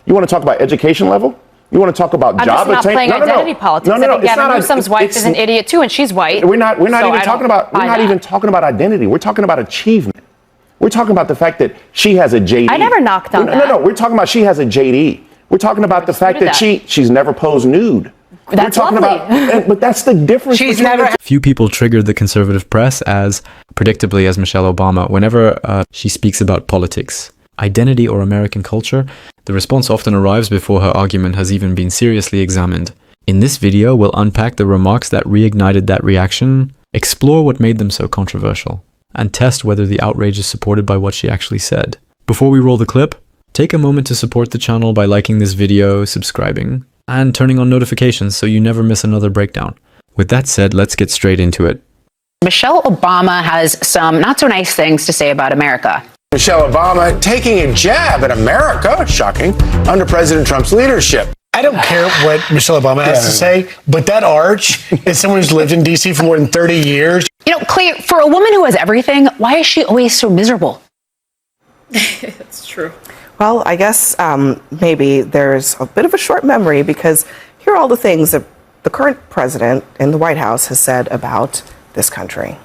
You want to talk about education level? You want to talk about job attainment? I'm just not playing identity politics. I think Gavin Newsom's wife is an idiot too, and she's white. We're not even talking about identity. We're talking about achievement. We're talking about the fact that she has a JD. I never knocked on that. No. We're talking about she has a JD. We're talking about the fact that she's never posed nude. That's lovely. But that's the difference. Few people triggered the conservative press as, predictably, as Michelle Obama, whenever she speaks about politics, identity, or American culture. The response often arrives before her argument has even been seriously examined. In this video, we'll unpack the remarks that reignited that reaction, explore what made them so controversial, and test whether the outrage is supported by what she actually said. Before we roll the clip, take a moment to support the channel by liking this video, subscribing, and turning on notifications so you never miss another breakdown. With that said, let's get straight into it. Michelle Obama has some not so nice things to say about America. Michelle Obama taking a jab at America, shocking, under President Trump's leadership. I don't care what Michelle Obama has to say, but that arch is someone who's lived in D.C. for more than 30 years. You know, Clay, for a woman who has everything, why is she always so miserable? That's true. Well, I guess maybe there's a bit of a short memory, because here are all the things that the current president in the White House has said about this country.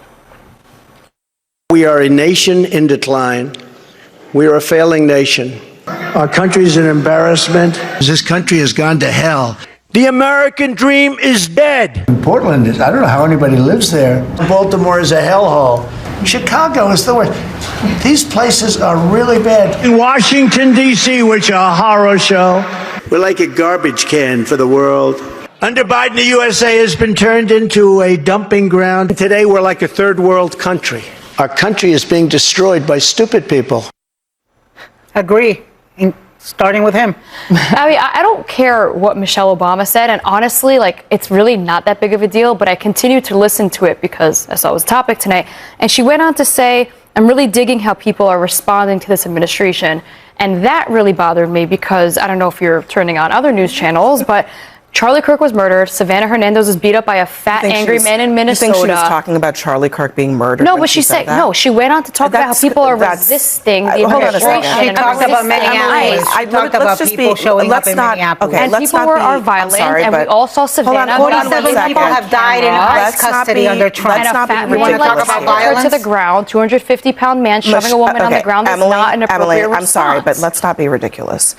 We are a nation in decline. We are a failing nation. Our country is an embarrassment. This country has gone to hell. The American dream is dead. Portland is, I don't know how anybody lives there. Baltimore is a hellhole. Chicago is the worst. These places are really bad. In Washington, D.C., which is a horror show. We're like a garbage can for the world. Under Biden, the USA has been turned into a dumping ground. Today, we're like a third world country. Our country is being destroyed by stupid people. Agree. Starting with him. I mean, I don't care what Michelle Obama said, and honestly, like, it's really not that big of a deal, but I continue to listen to it because I saw it was a topic tonight. And she went on to say, I'm really digging how people are responding to this administration. And that really bothered me because I don't know if you're turning on other news channels, but Charlie Kirk was murdered. Savannah Hernandez was beat up by a fat, angry man in Minnesota. You think she was talking about Charlie Kirk being murdered? No, but she said no. She went on to talk about how people are resisting the administration. She talked about Minneapolis. She talked about people showing up in Minneapolis. And people are violent. And we all saw Savannah. 47 people have died in ICE custody under Trump. We want to talk about violence. To the ground. 250-pound man shoving a woman on the ground is not an appropriate response. I'm sorry, but let's not be ridiculous.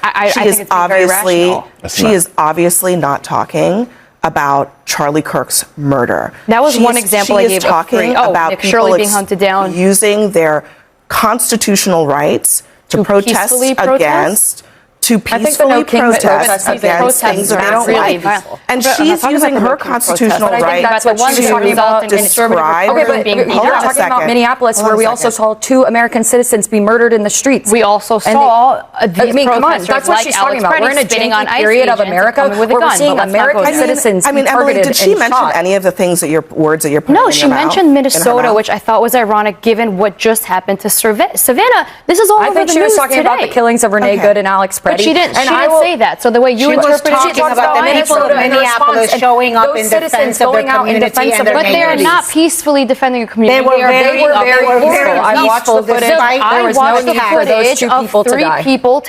She is obviously not talking about Charlie Kirk's murder. That was one example I gave. She is talking about Nick people Shirley being hunted down, using their constitutional rights to protest against. To peacefully protest against things that they don't like. And she's using her constitutional right to describe. You're talking about Minneapolis, where we also saw 2 American citizens be murdered in the streets. We also saw these protesters. That's what she's talking about. We're in a janky period of America where we're seeing American citizens be targeted and shot. Did she mention any of the things that words that you're putting in your mouth? No, she mentioned Minnesota, which I thought was ironic given what just happened to Savannah. This is all over the news today. I think she was talking about the killings of Renee Good and Alex Preddy. But she didn't say that. So the way you interpret it, she talks about the people of Minneapolis showing up in defense of their community and their But they're not peacefully defending a community. They were very peaceful. I watched the footage. I watched the footage of 3 people.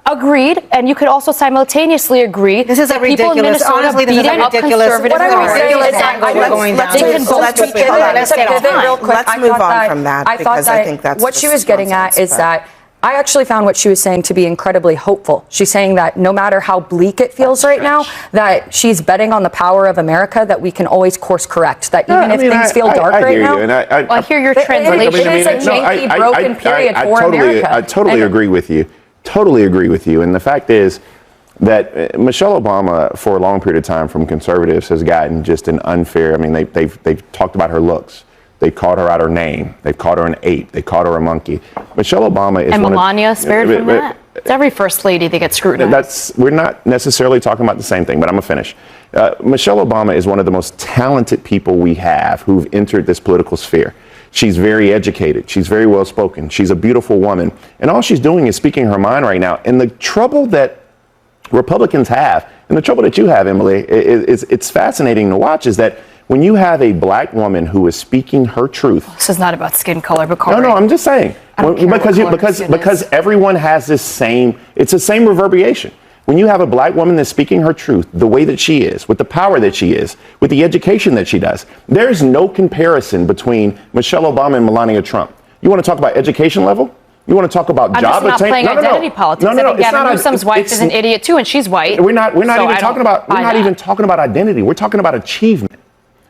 Agreed, and you could also simultaneously agree. This is a ridiculous. Honestly, this is a ridiculous. What I'm saying is that let's move on from that, because I think that's what she was getting at is that. I actually found what she was saying to be incredibly hopeful. She's saying that no matter how bleak it feels right now, that she's betting on the power of America, that we can always course correct, that even if things feel dark right now. I hear your translation. It is a janky, broken period for America. I totally agree with you. Totally agree with you. And the fact is that Michelle Obama, for a long period of time from conservatives, has gotten just an unfair, they've talked about her looks. They called her out her name. They called her an ape. They called her a monkey. Michelle Obama is Melania spared from that? It's every first lady that gets scrutinized. We're not necessarily talking about the same thing, but I'm going to finish. Michelle Obama is one of the most talented people we have who've entered this political sphere. She's very educated. She's very well spoken. She's a beautiful woman. And all she's doing is speaking her mind right now. And the trouble that Republicans have, and the trouble that you have, Emily, it's fascinating to watch, is that when you have a black woman who is speaking her truth. This is not about skin color, Bakari. No, I'm just saying. Because everyone has it's the same reverberation. When you have a black woman that's speaking her truth the way that she is, with the power that she is, with the education that she does, there's no comparison between Michelle Obama and Melania Trump. You want to talk about education level? You want to talk about job attainment? I'm just not playing identity politics. No, I think Gavin Newsom's wife is an idiot too, and she's white. We're not even talking about identity. We're talking about achievement.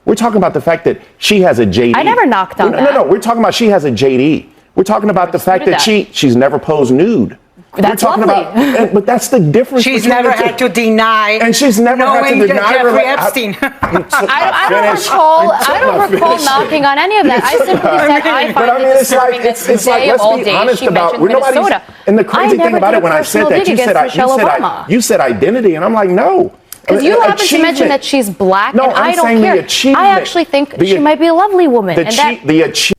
We're talking about the fact that she has a JD. I never knocked on that. No. We're talking about she has a JD. We're talking about the fact that she's never posed nude. That's we're talking lovely. But that's the difference. She's never had to deny. And she's never had to deny Jeffrey Epstein. I don't recall knocking on any of that. I simply said I find it disturbing that today of all days she mentioned Minnesota. And the crazy thing about it, when I said that, you said identity, and I'm like, no. Because you happen to mention that she's black, and I don't care. I actually think she might be a lovely woman.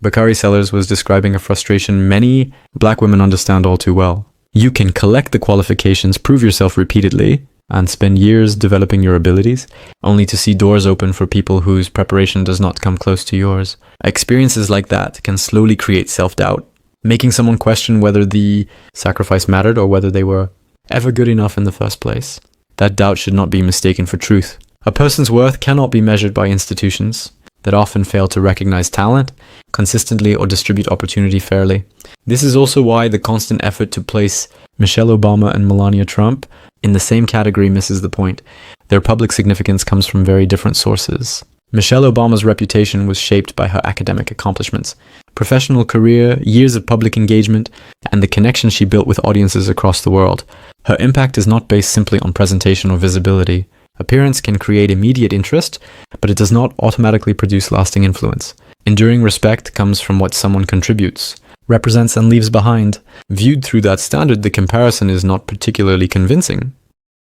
Bakari Sellers was describing a frustration many black women understand all too well. You can collect the qualifications, prove yourself repeatedly, and spend years developing your abilities, only to see doors open for people whose preparation does not come close to yours. Experiences like that can slowly create self-doubt, making someone question whether the sacrifice mattered or whether they were ever good enough in the first place. That doubt should not be mistaken for truth. A person's worth cannot be measured by institutions that often fail to recognize talent consistently or distribute opportunity fairly. This is also why the constant effort to place Michelle Obama and Melania Trump in the same category misses the point. Their public significance comes from very different sources. Michelle Obama's reputation was shaped by her academic accomplishments, professional career, years of public engagement, and the connection she built with audiences across the world. Her impact is not based simply on presentation or visibility. Appearance can create immediate interest, but it does not automatically produce lasting influence. Enduring respect comes from what someone contributes, represents, and leaves behind. Viewed through that standard, the comparison is not particularly convincing.